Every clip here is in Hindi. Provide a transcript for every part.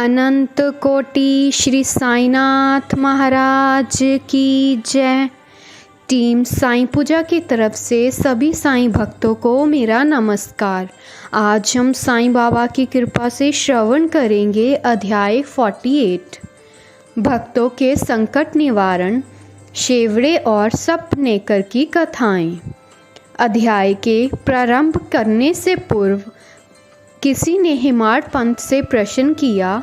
अनंत कोटि श्री साईनाथ महाराज की जय। टीम साईं पूजा की तरफ से सभी साईं भक्तों को मेरा नमस्कार। आज हम साईं बाबा की कृपा से श्रवण करेंगे अध्याय 48 भक्तों के संकट निवारण, शेवड़े और सपनेकर की कथाएं। अध्याय के प्रारंभ करने से पूर्व किसी ने हेमाड पंत से प्रश्न किया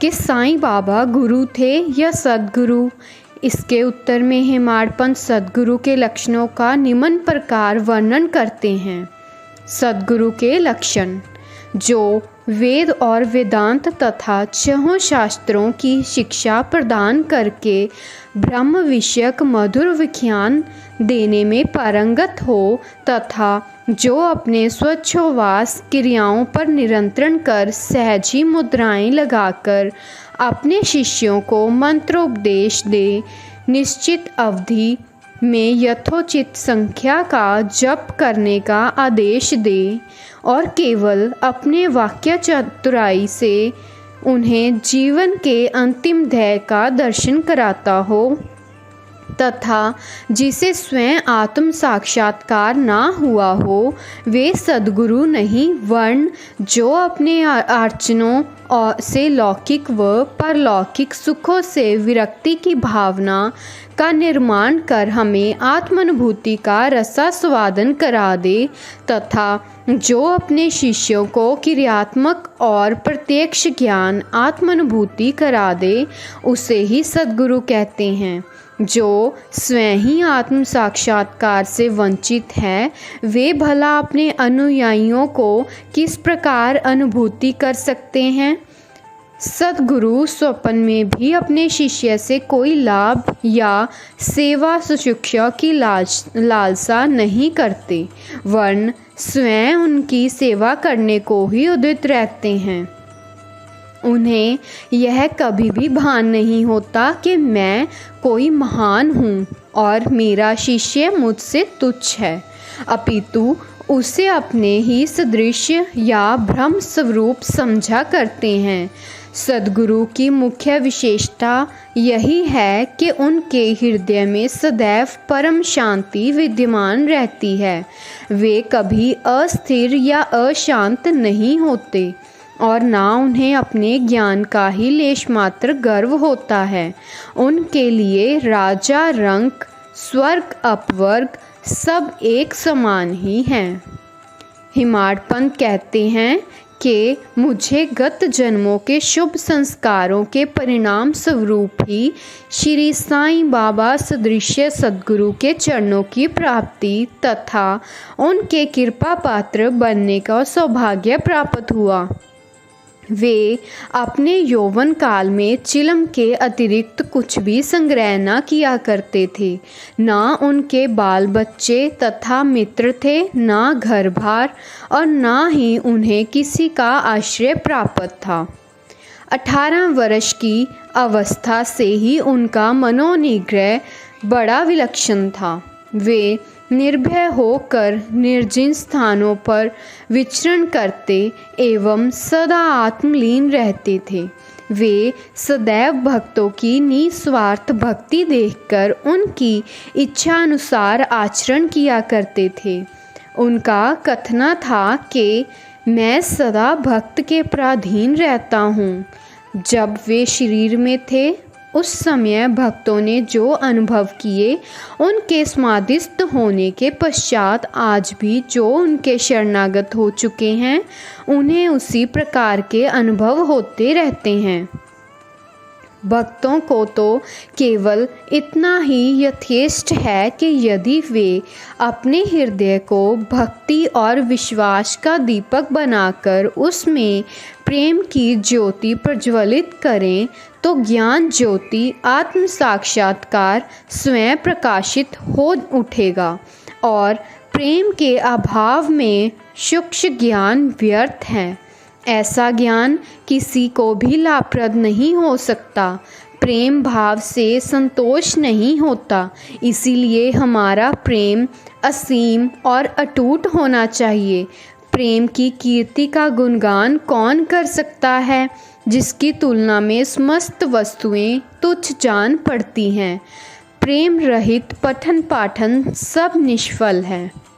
कि साईं बाबा गुरु थे या सद्गुरु। इसके उत्तर में हेमाड पंत सद्गुरु के लक्षणों का निम्न प्रकार वर्णन करते हैं। सद्गुरु के लक्षण: जो वेद और वेदांत तथा छहों शास्त्रों की शिक्षा प्रदान करके ब्रह्म विषयक मधुर विज्ञान देने में पारंगत हो तथा जो अपने स्वच्छोवास क्रियाओं पर नियंत्रण कर सहजी मुद्राएं लगाकर अपने शिष्यों को मंत्रोपदेश दे, निश्चित अवधि में यथोचित संख्या का जप करने का आदेश दे और केवल अपने वाक्य चतुराई से उन्हें जीवन के अंतिम ध्येय का दर्शन कराता हो तथा जिसे स्वयं आत्म साक्षात्कार ना हुआ हो, वे सद्गुरु नहीं, वर्ण जो अपने अर्चनों से लौकिक व परलौकिक सुखों से विरक्ति की भावना का निर्माण कर हमें आत्मानुभूति का रसास्वादन करा दे तथा जो अपने शिष्यों को क्रियात्मक और प्रत्यक्ष ज्ञान आत्मानुभूति करा दे, उसे ही सद्गुरु कहते हैं। जो स्वयं ही आत्म साक्षात्कार से वंचित है, वे भला अपने अनुयायियों को किस प्रकार अनुभूति कर सकते हैं। सद्गुरु स्वप्न में भी अपने शिष्य से कोई लाभ या सेवा सुशिक्षा की लालसा नहीं करते, वरन स्वयं उनकी सेवा करने को ही उदित रहते हैं। उन्हें यह कभी भी भान नहीं होता कि मैं कोई महान हूँ और मेरा शिष्य मुझसे तुच्छ है, अपितु उसे अपने ही सदृश या ब्रह्म स्वरूप समझा करते हैं। सद्गुरु की मुख्य विशेषता यही है कि उनके हृदय में सदैव परम शांति विद्यमान रहती है। वे कभी अस्थिर या अशांत नहीं होते और ना उन्हें अपने ज्ञान का ही लेश मात्र गर्व होता है। उनके लिए राजा रंक, स्वर्ग अपवर्ग सब एक समान ही हैं। हेमाड पंत कहते हैं कि मुझे गत जन्मों के शुभ संस्कारों के परिणाम स्वरूप ही श्री साईं बाबा सदृश्य सद्गुरु के चरणों की प्राप्ति तथा उनके कृपा पात्र बनने का सौभाग्य प्राप्त हुआ। वे अपने यौवन काल में चिलम के अतिरिक्त कुछ भी संग्रह न किया करते थे। ना उनके बाल बच्चे तथा मित्र थे, ना घर भार और ना ही उन्हें किसी का आश्रय प्राप्त था। 18 वर्ष की अवस्था से ही उनका मनोनिग्रह बड़ा विलक्षण था। वे निर्भय होकर निर्जन स्थानों पर विचरण करते एवं सदा आत्मलीन रहते थे। वे सदैव भक्तों की निस्वार्थ भक्ति देखकर उनकी इच्छा अनुसार आचरण किया करते थे। उनका कथना था कि मैं सदा भक्त के पराधीन रहता हूँ। जब वे शरीर में थे उस समय भक्तों ने जो अनुभव किए, उनके समाधिस्थ होने के पश्चात आज भी जो उनके शरणागत हो चुके हैं, उन्हें उसी प्रकार के अनुभव होते रहते हैं। भक्तों को तो केवल इतना ही यथेष्ट है कि यदि वे अपने हृदय को भक्ति और विश्वास का दीपक बनाकर उसमें प्रेम की ज्योति प्रज्वलित करें तो ज्ञान ज्योति आत्म साक्षात्कार स्वयं प्रकाशित हो उठेगा और प्रेम के अभाव में सूक्ष्म ज्ञान व्यर्थ है। ऐसा ज्ञान किसी को भी लाभप्रद नहीं हो सकता। प्रेम भाव से संतोष नहीं होता, इसीलिए हमारा प्रेम असीम और अटूट होना चाहिए। प्रेम की कीर्ति का गुणगान कौन कर सकता है? जिसकी तुलना में समस्त वस्तुएं तुच्छ जान पड़ती हैं। प्रेम रहित पठन पाठन सब निष्फल है।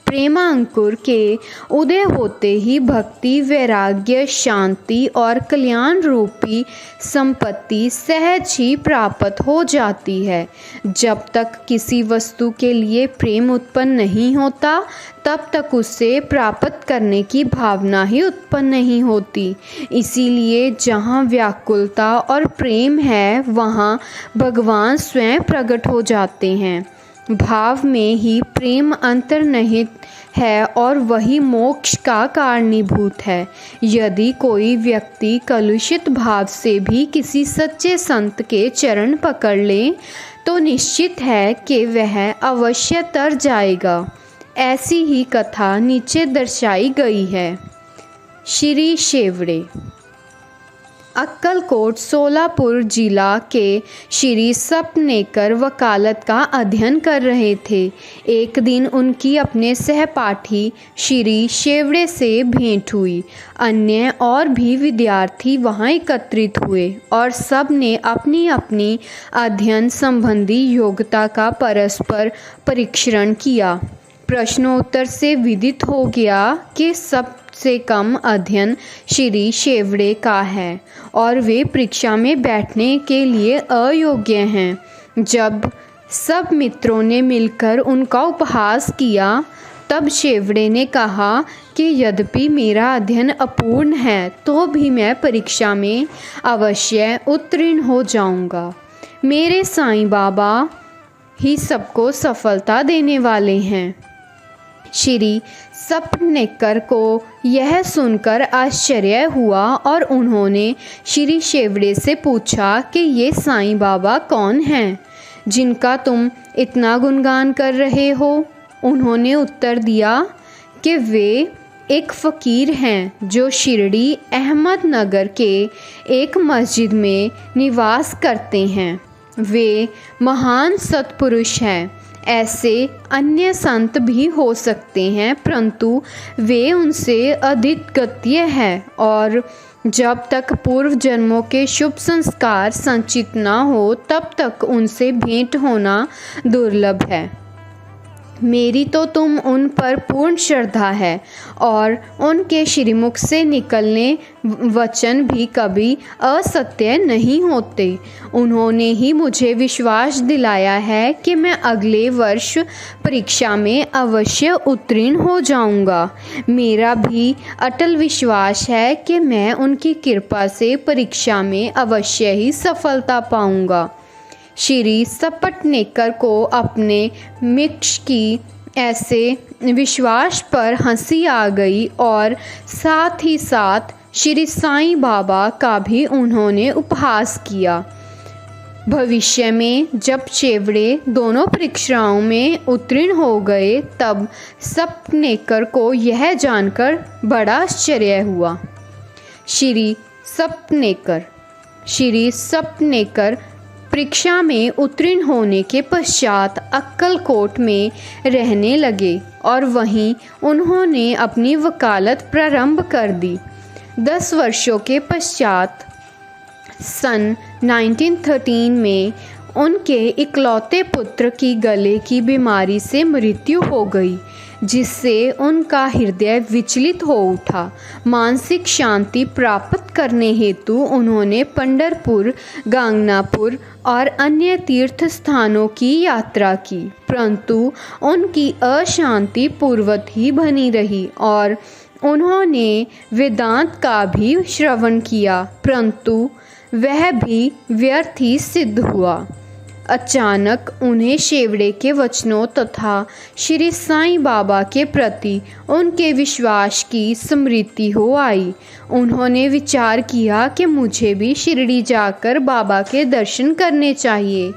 प्रेमांकुर के उदय होते ही भक्ति, वैराग्य, शांति और कल्याण रूपी संपत्ति सहज ही प्राप्त हो जाती है। जब तक किसी वस्तु के लिए प्रेम उत्पन्न नहीं होता, तब तक उसे प्राप्त करने की भावना ही उत्पन्न नहीं होती। इसीलिए जहाँ व्याकुलता और प्रेम है, वहाँ भगवान स्वयं प्रकट हो जाते हैं। भाव में ही प्रेम अंतर्निहित है और वही मोक्ष का कारणीभूत है। यदि कोई व्यक्ति कलुषित भाव से भी किसी सच्चे संत के चरण पकड़ ले, तो निश्चित है कि वह अवश्य तर जाएगा। ऐसी ही कथा नीचे दर्शाई गई है। श्री शेवड़े अक्कलकोट सोलापुर जिला के श्री सपनेकर वकालत का अध्ययन कर रहे थे। एक दिन उनकी अपने सहपाठी श्री शेवड़े से भेंट हुई। अन्य और भी विद्यार्थी वहां एकत्रित हुए और सब ने अपनी अपनी अध्ययन संबंधी योग्यता का परस्पर परीक्षण किया। प्रश्नोत्तर से विदित हो गया कि सबसे कम अध्ययन श्री शेवड़े का है और वे परीक्षा में बैठने के लिए अयोग्य हैं। जब सब मित्रों ने मिलकर उनका उपहास किया, तब शेवड़े ने कहा कि यद्यपि मेरा अध्ययन अपूर्ण है, तो भी मैं परीक्षा में अवश्य उत्तीर्ण हो जाऊंगा। मेरे साईं बाबा ही सबको सफलता देने वाले हैं। श्री सपनेकर को यह सुनकर आश्चर्य हुआ और उन्होंने श्री शेवड़े से पूछा कि ये साईं बाबा कौन हैं जिनका तुम इतना गुणगान कर रहे हो। उन्होंने उत्तर दिया कि वे एक फ़कीर हैं जो शिरडी अहमदनगर के एक मस्जिद में निवास करते हैं। वे महान सत्पुरुष हैं। ऐसे अन्य संत भी हो सकते हैं, परंतु वे उनसे अद्वितीय हैं और जब तक पूर्व जन्मों के शुभ संस्कार संचित न हो, तब तक उनसे भेंट होना दुर्लभ है। मेरी तो तुम उन पर पूर्ण श्रद्धा है और उनके श्रीमुख से निकलने वचन भी कभी असत्य नहीं होते। उन्होंने ही मुझे विश्वास दिलाया है कि मैं अगले वर्ष परीक्षा में अवश्य उत्तीर्ण हो जाऊंगा। मेरा भी अटल विश्वास है कि मैं उनकी कृपा से परीक्षा में अवश्य ही सफलता पाऊंगा। श्री सपनेकर को अपने मिक्ष की ऐसे विश्वास पर हंसी आ गई और साथ ही साथ श्री साईं बाबा का भी उन्होंने उपहास किया। भविष्य में जब शेवड़े दोनों परीक्षाओं में उत्तीर्ण हो गए, तब सपनेकर को यह जानकर बड़ा आश्चर्य हुआ। श्री सपनेकर परीक्षा में उत्तीर्ण होने के पश्चात अक्कलकोट में रहने लगे और वहीं उन्होंने अपनी वकालत प्रारंभ कर दी। 10 वर्षों के पश्चात सन 1913 में उनके इकलौते पुत्र की गले की बीमारी से मृत्यु हो गई, जिससे उनका हृदय विचलित हो उठा। मानसिक शांति प्राप्त करने हेतु उन्होंने पंढरपुर, गांगनापुर और अन्य तीर्थ स्थानों की यात्रा की, परंतु उनकी अशांति पूर्वत ही बनी रही और उन्होंने वेदांत का भी श्रवण किया, परंतु वह भी व्यर्थ ही सिद्ध हुआ। अचानक उन्हें शेवड़े के वचनों तथा श्री साईं बाबा के प्रति उनके विश्वास की स्मृति हो आई। उन्होंने विचार किया कि मुझे भी शिरडी जाकर बाबा के दर्शन करने चाहिए।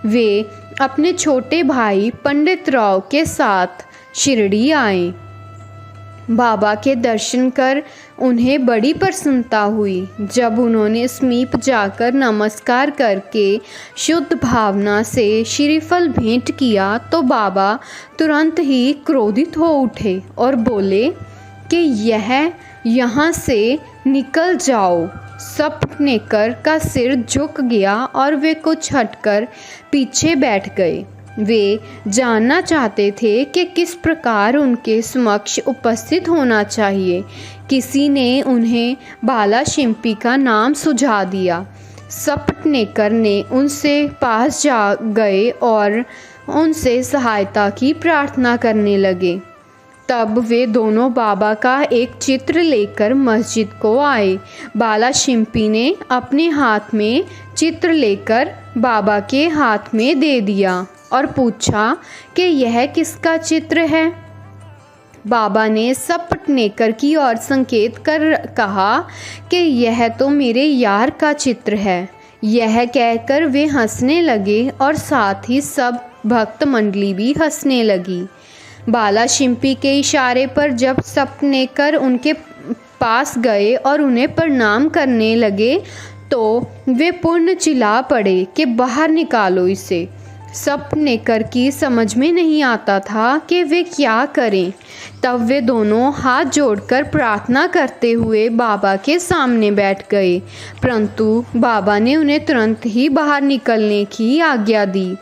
वे अपने छोटे भाई पंडित राव के साथ शिरडी आए। बाबा के दर्शन कर उन्हें बड़ी प्रसन्नता हुई। जब उन्होंने समीप जाकर नमस्कार करके शुद्ध भावना से श्रीफल भेंट किया, तो बाबा तुरंत ही क्रोधित हो उठे और बोले कि यहाँ से निकल जाओ। सपनेकर का सिर झुक गया और वे कुछ हटकर पीछे बैठ गए। वे जानना चाहते थे कि किस प्रकार उनके समक्ष उपस्थित होना चाहिए। किसी ने उन्हें बाला शिम्पी का नाम सुझा दिया। सपनेकर ने उनसे पास जा गए और उनसे सहायता की प्रार्थना करने लगे। तब वे दोनों बाबा का एक चित्र लेकर मस्जिद को आए। बाला शिम्पी ने अपने हाथ में चित्र लेकर बाबा के हाथ में दे दिया और पूछा कि यह किसका चित्र है। बाबा ने सपनेकर की ओर संकेत कर कहा कि यह तो मेरे यार का चित्र है। यह कहकर वे हंसने लगे और साथ ही सब भक्त मंडली भी हंसने लगी। बाला शिम्पी के इशारे पर जब सपनेकर उनके पास गए और उन्हें प्रणाम करने लगे तो वे पूर्ण चिल्ला पड़े कि बाहर निकालो इसे। सपनेकर की समझ में नहीं आता था कि वे क्या करें। तब वे दोनों हाथ जोड़कर प्रार्थना करते हुए बाबा के सामने बैठ गए, परंतु बाबा ने उन्हें तुरंत ही बाहर निकलने की आज्ञा दी।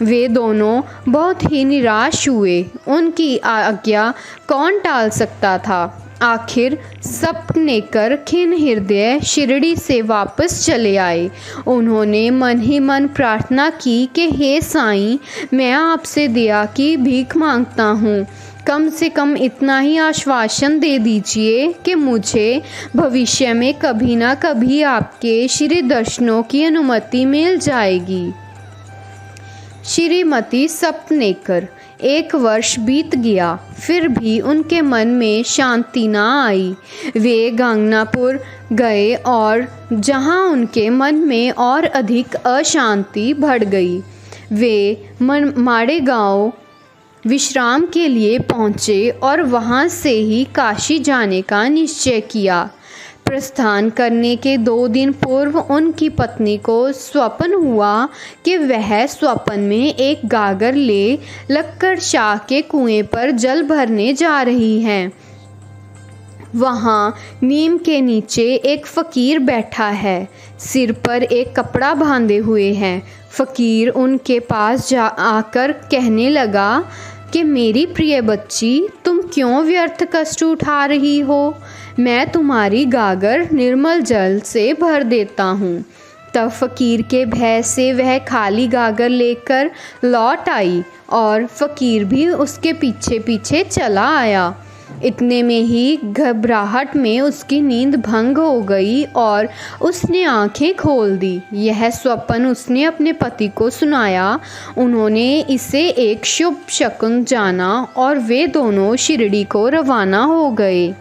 वे दोनों बहुत ही निराश हुए। उनकी आज्ञा कौन टाल सकता था। आखिर सपनेकर खिन्न हृदय शिरडी से वापस चले आए। उन्होंने मन ही मन प्रार्थना की कि हे साईं, मैं आपसे दया की भीख मांगता हूँ। कम से कम इतना ही आश्वासन दे दीजिए कि मुझे भविष्य में कभी ना कभी आपके श्री दर्शनों की अनुमति मिल जाएगी। श्रीमती सपनेकर। 1 वर्ष बीत गया, फिर भी उनके मन में शांति ना आई। वे गांगनापुर गए और जहां उनके मन में और अधिक अशांति बढ़ गई। वे माड़ेगांव विश्राम के लिए पहुँचे और वहां से ही काशी जाने का निश्चय किया। प्रस्थान करने के 2 दिन पूर्व उनकी पत्नी को स्वप्न हुआ कि वह स्वप्न में एक गागर ले लक्कड़ शाह के कुएं पर जल भरने जा रही हैं। वहाँ नीम के नीचे एक फ़कीर बैठा है, सिर पर एक कपड़ा बांधे हुए हैं। फ़कीर उनके पास आकर कहने लगा कि मेरी प्रिय बच्ची, तुम क्यों व्यर्थ कष्ट उठा रही हो? मैं तुम्हारी गागर निर्मल जल से भर देता हूँ। तब फ़कीर के भय से वह खाली गागर लेकर लौट आई और फ़कीर भी उसके पीछे पीछे चला आया। इतने में ही घबराहट में उसकी नींद भंग हो गई और उसने आंखें खोल दी। यह स्वप्न उसने अपने पति को सुनाया। उन्होंने इसे एक शुभ शकुन जाना और वे दोनों शिरडी को रवाना हो गए।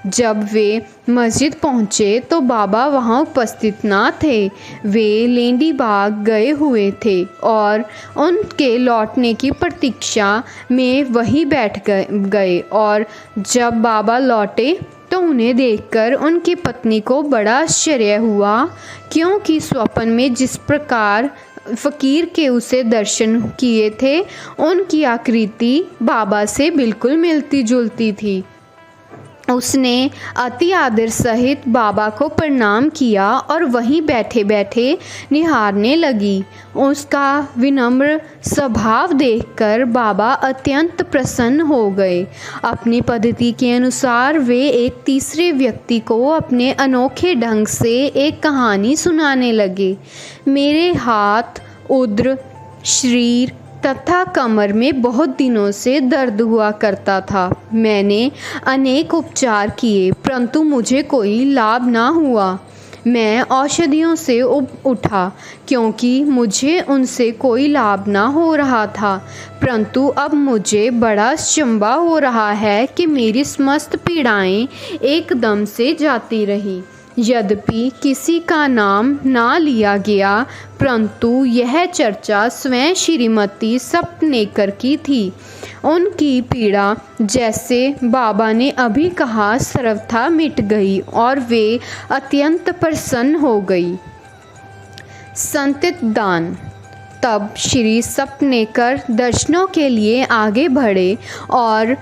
जब वे मस्जिद पहुँचे तो बाबा वहाँ उपस्थित ना थे। वे लेंडी बाग गए हुए थे और उनके लौटने की प्रतीक्षा में वहीं बैठ गए और जब बाबा लौटे तो उन्हें देखकर उनकी पत्नी को बड़ा आश्चर्य हुआ, क्योंकि स्वप्न में जिस प्रकार फ़कीर के उसे दर्शन किए थे उनकी आकृति बाबा से बिल्कुल मिलती जुलती थी। उसने अति आदर सहित बाबा को प्रणाम किया और वहीं बैठे बैठे निहारने लगी। उसका विनम्र स्वभाव देखकर बाबा अत्यंत प्रसन्न हो गए। अपनी पद्धति के अनुसार वे एक तीसरे व्यक्ति को अपने अनोखे ढंग से एक कहानी सुनाने लगे। मेरे हाथ, उदर, शरीर तथा कमर में बहुत दिनों से दर्द हुआ करता था। मैंने अनेक उपचार किए परंतु मुझे कोई लाभ ना हुआ। मैं औषधियों से उठा क्योंकि मुझे उनसे कोई लाभ ना हो रहा था, परंतु अब मुझे बड़ा अचंभा हो रहा है कि मेरी समस्त पीड़ाएं एकदम से जाती रहीं। यद्यपि किसी का नाम ना लिया गया, परंतु यह चर्चा स्वयं श्रीमती सपनेकर की थी। उनकी पीड़ा, जैसे बाबा ने अभी कहा, सर्वथा मिट गई और वे अत्यंत प्रसन्न हो गई। संतित दान। तब श्री सपनेकर दर्शनों के लिए आगे बढ़े और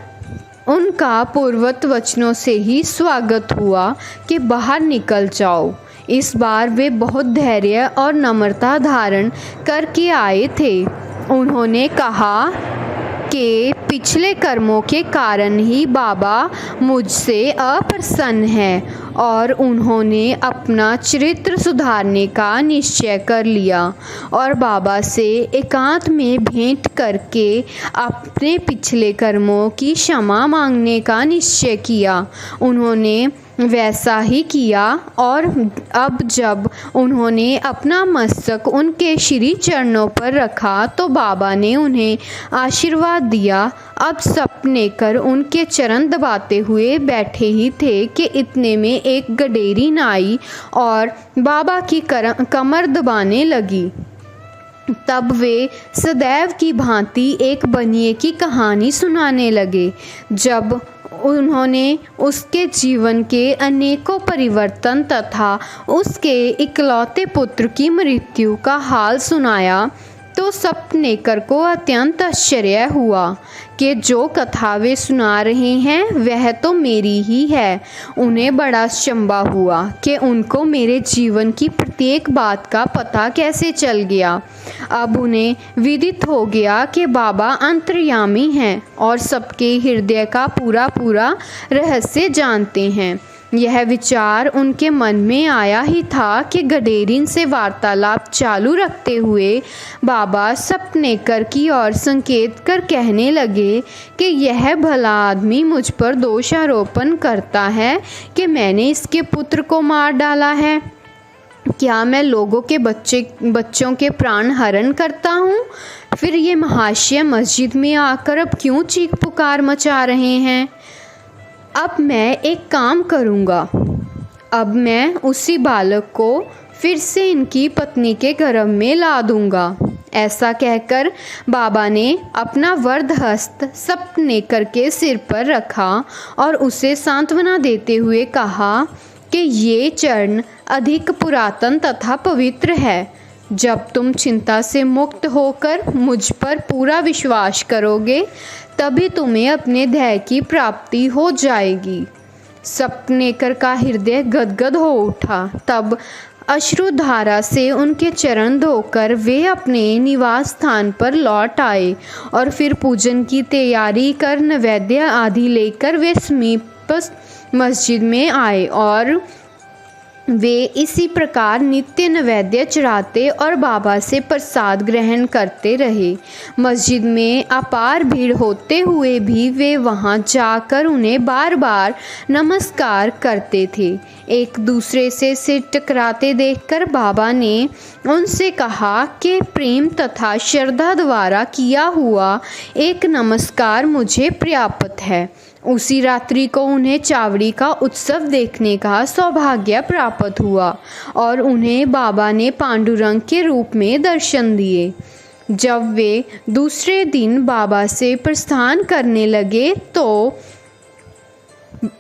उनका पूर्वत वचनों से ही स्वागत हुआ कि बाहर निकल जाओ। इस बार वे बहुत धैर्य और नम्रता धारण करके आए थे। उन्होंने कहा कि पिछले कर्मों के कारण ही बाबा मुझसे अप्रसन्न हैं और उन्होंने अपना चरित्र सुधारने का निश्चय कर लिया और बाबा से एकांत में भेंट करके अपने पिछले कर्मों की क्षमा मांगने का निश्चय किया। उन्होंने वैसा ही किया और अब जब उन्होंने अपना मस्तक उनके श्री चरणों पर रखा तो बाबा ने उन्हें आशीर्वाद दिया। अब सपने कर उनके चरण दबाते हुए बैठे ही थे कि इतने में एक गडेरी नाई और बाबा की कमर दबाने लगी। तब वे सदैव की भांति एक बनिए की कहानी सुनाने लगे। जब उन्होंने उसके जीवन के अनेकों परिवर्तन तथा उसके इकलौते पुत्र की मृत्यु का हाल सुनाया तो सपनेकर को अत्यंत आश्चर्य हुआ कि जो कथा वे सुना रहे हैं वह तो मेरी ही है। उन्हें बड़ा अचंभा हुआ कि उनको मेरे जीवन की प्रत्येक बात का पता कैसे चल गया। अब उन्हें विदित हो गया कि बाबा अंतर्यामी हैं और सबके हृदय का पूरा रहस्य जानते हैं। यह विचार उनके मन में आया ही था कि गडेरिन से वार्तालाप चालू रखते हुए बाबा सपनेकर की ओर संकेत कर कहने लगे कि यह भला आदमी मुझ पर दोषारोपण करता है कि मैंने इसके पुत्र को मार डाला है। क्या मैं लोगों के बच्चों के प्राण हरण करता हूँ? फिर ये महाशय मस्जिद में आकर अब क्यों चीख पुकार मचा रहे हैं? अब मैं एक काम करूँगा। अब मैं उसी बालक को फिर से इनकी पत्नी के गर्भ में ला दूँगा। ऐसा कहकर बाबा ने अपना वरद हस्त सपनेकर के सिर पर रखा और उसे सांत्वना देते हुए कहा कि ये चरण अधिक पुरातन तथा पवित्र है। जब तुम चिंता से मुक्त होकर मुझ पर पूरा विश्वास करोगे तभी तुम्हें अपने ध्येय की प्राप्ति हो जाएगी। सपनेकर का हृदय गदगद हो उठा। तब अश्रुधारा से उनके चरण धोकर वे अपने निवास स्थान पर लौट आए और फिर पूजन की तैयारी कर नैवेद्य आदि लेकर वे समीपस्थ मस्जिद में आए और वे इसी प्रकार नित्य नैवेद्य चढ़ाते और बाबा से प्रसाद ग्रहण करते रहे। मस्जिद में अपार भीड़ होते हुए भी वे वहां जाकर उन्हें बार बार नमस्कार करते थे। एक दूसरे से सिर टकराते देखकर बाबा ने उनसे कहा कि प्रेम तथा श्रद्धा द्वारा किया हुआ एक नमस्कार मुझे पर्याप्त है। उसी रात्रि को उन्हें चावड़ी का उत्सव देखने का सौभाग्य प्राप्त हुआ और उन्हें बाबा ने पांडुरंग के रूप में दर्शन दिए। जब वे दूसरे दिन बाबा से प्रस्थान करने लगे तो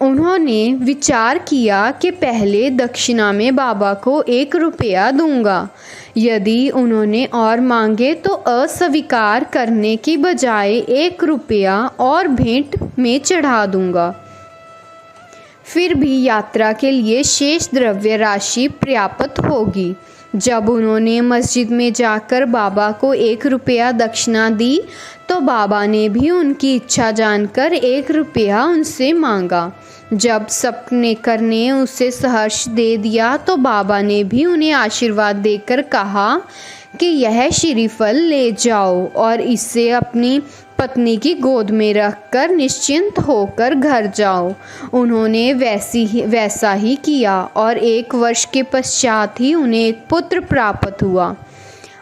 उन्होंने विचार किया कि पहले दक्षिणा में बाबा को 1 रुपया दूंगा। यदि उन्होंने और मांगे तो अस्वीकार करने की बजाय 1 रुपया और भेंट में चढ़ा दूंगा। फिर भी यात्रा के लिए शेष द्रव्य राशि पर्याप्त होगी। जब उन्होंने मस्जिद में जाकर बाबा को 1 रुपया दक्षिणा दी तो बाबा ने भी उनकी इच्छा जानकर 1 रुपया उनसे मांगा। जब सपनेकर ने उसे सहर्ष दे दिया तो बाबा ने भी उन्हें आशीर्वाद देकर कहा कि यह श्रीफल ले जाओ और इसे अपनी पत्नी की गोद में रखकर निश्चिंत होकर घर जाओ। उन्होंने वैसा ही किया और 1 वर्ष के पश्चात ही उन्हें एक पुत्र प्राप्त हुआ।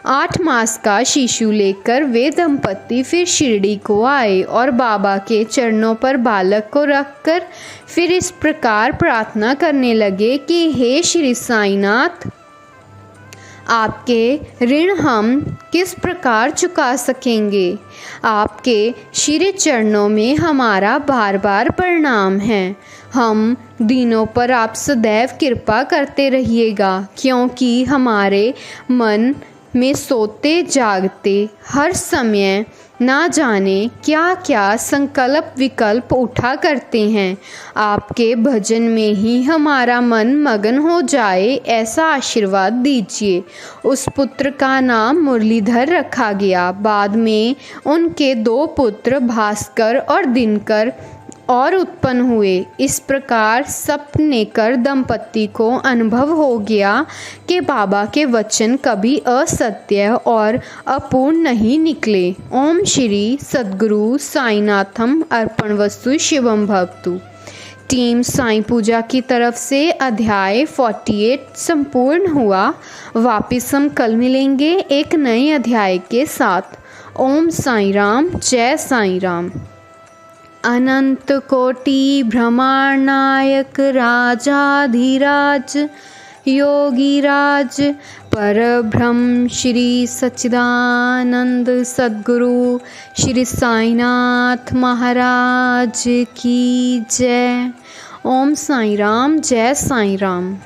8 मास का शिशु लेकर वे दंपति फिर शिरडी को आए और बाबा के चरणों पर बालक को रखकर फिर इस प्रकार प्रार्थना करने लगे कि हे श्री साईनाथ, आपके ऋण हम किस प्रकार चुका सकेंगे। आपके श्री चरणों में हमारा बार बार प्रणाम है। हम दीनों पर आप सदैव कृपा करते रहिएगा, क्योंकि हमारे मन में सोते जागते हर समय ना जाने क्या क्या संकल्प विकल्प उठा करते हैं। आपके भजन में ही हमारा मन मगन हो जाए, ऐसा आशीर्वाद दीजिए। उस पुत्र का नाम मुरलीधर रखा गया। बाद में उनके 2 पुत्र भास्कर और दिनकर और उत्पन्न हुए। इस प्रकार सपनेकर दंपति को अनुभव हो गया कि बाबा के वचन कभी असत्य और अपूर्ण नहीं निकले। ओम श्री सद्गुरु साईनाथम अर्पणवस्तु शिवम भवतु। टीम साईं पूजा की तरफ से अध्याय 48 संपूर्ण हुआ। वापिस हम कल मिलेंगे एक नए अध्याय के साथ। ओम साईं राम, जय साईं राम। अनंत कोटि ब्रह्मांड राजाधिराज योगीराज परब्रह्म श्री सच्चिदानंद सद्गुरु श्री साईनाथ महाराज की जय। ओम साईं राम, जय साईं राम।